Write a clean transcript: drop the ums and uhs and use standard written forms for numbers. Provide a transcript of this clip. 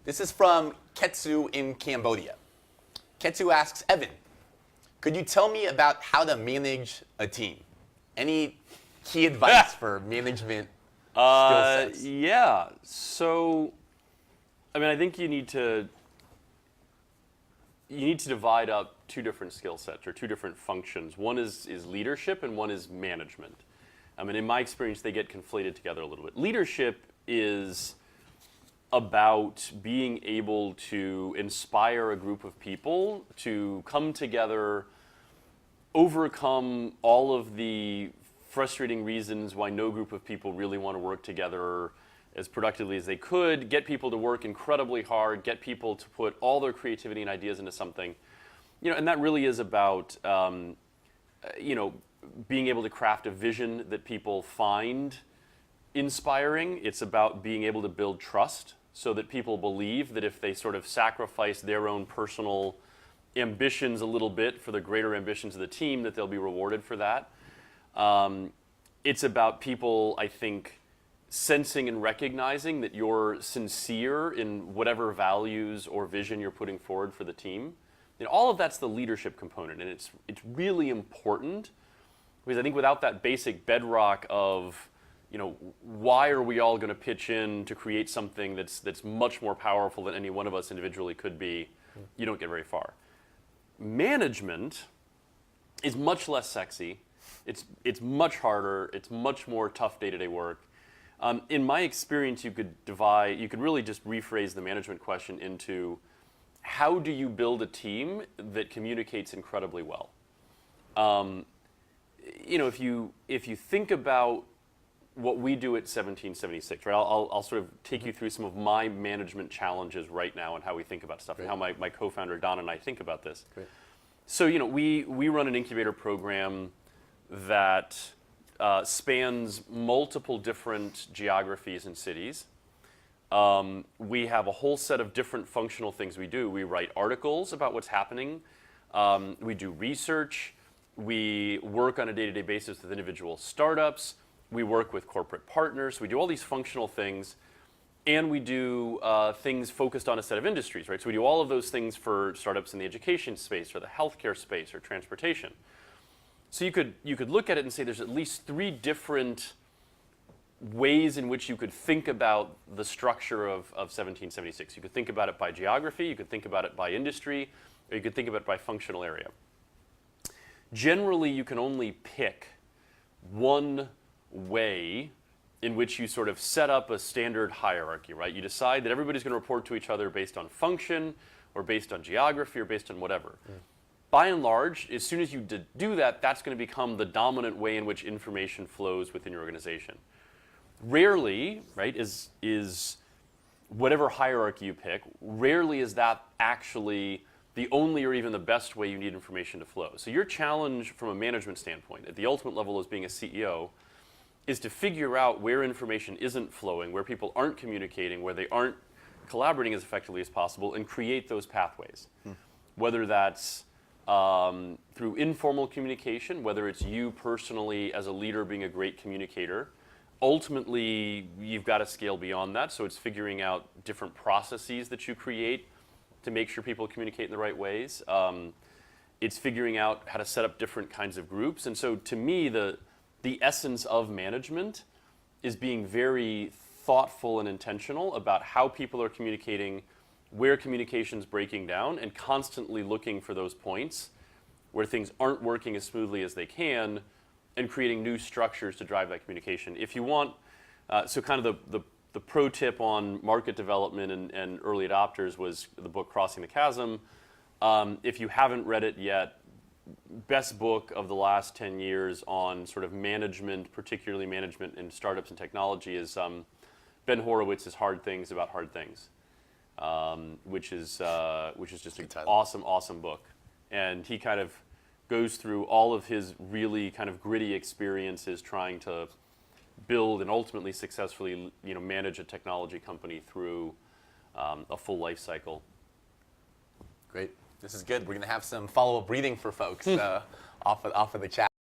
This is from Ketsu in Cambodia. Ketsu asks, Evan, could you tell me about how to manage a team? Any key advice for management skill sets? Yeah. So, I mean, I think you need to divide up two different skill sets or two different functions. One is leadership and one is management. I mean, in my experience, they get conflated together a little bit. Leadership is about being able to inspire a group of people to come together, overcome all of the frustrating reasons why no group of people really want to work together as productively as they could, get people to work incredibly hard, get people to put all their creativity and ideas into something. And that really is about being able to craft a vision that people find inspiring. It's about being able to build trust so that people believe that if they sort of sacrifice their own personal ambitions a little bit for the greater ambitions of the team, that they'll be rewarded for that. It's about people, I think, sensing and recognizing that you're sincere in whatever values or vision you're putting forward for the team. All of that's the leadership component, and it's really important because I think without that basic bedrock of why are we all going to pitch in to create something that's much more powerful than any one of us individually could be, you don't get very far. Management is much less sexy. It's much harder. It's much more tough day-to-day work. In my experience, you could really just rephrase the management question into how do you build a team that communicates incredibly well? If you think about what we do at 1776, right? I'll sort of take you through some of my management challenges right now and how we think about stuff. Great. And how my co-founder Don and I think about this. Great. So we run an incubator program that spans multiple different geographies and cities. We have a whole set of different functional things we do. We write articles about what's happening. We do research. We work on a day-to-day basis with individual startups. We work with corporate partners. We do all these functional things. And we do things focused on a set of industries, right? So we do all of those things for startups in the education space or the healthcare space or transportation. So you could look at it and say there's at least 3 different ways in which you could think about the structure of 1776. You could think about it by geography, you could think about it by industry, or you could think about it by functional area. Generally, you can only pick one way in which you sort of set up a standard hierarchy, right? You decide that everybody's going to report to each other based on function or based on geography or based on whatever. Yeah. By and large, as soon as you do that, that's going to become the dominant way in which information flows within your organization. Rarely, right, is whatever hierarchy you pick, rarely is that actually the only or even the best way you need information to flow. So your challenge from a management standpoint, at the ultimate level as being a CEO, is to figure out where information isn't flowing, where people aren't communicating, where they aren't collaborating as effectively as possible, and create those pathways. Whether that's through informal communication, whether it's you personally as a leader being a great communicator. Ultimately, you've got to scale beyond that, so it's figuring out different processes that you create to make sure people communicate in the right ways. It's figuring out how to set up different kinds of groups. And so to me, the essence of management is being very thoughtful and intentional about how people are communicating, where communication's breaking down, and constantly looking for those points where things aren't working as smoothly as they can, and creating new structures to drive that communication. If you want, so kind of the pro tip on market development and early adopters was the book Crossing the Chasm. If you haven't read it yet, best book of the last 10 years on sort of management, particularly management in startups and technology, is Ben Horowitz's Hard Things About Hard Things, which is just an awesome book. And he kind of goes through all of his really kind of gritty experiences trying to build and ultimately successfully manage a technology company through a full life cycle. Great. This is good. We're going to have some follow-up reading for folks off of the chat.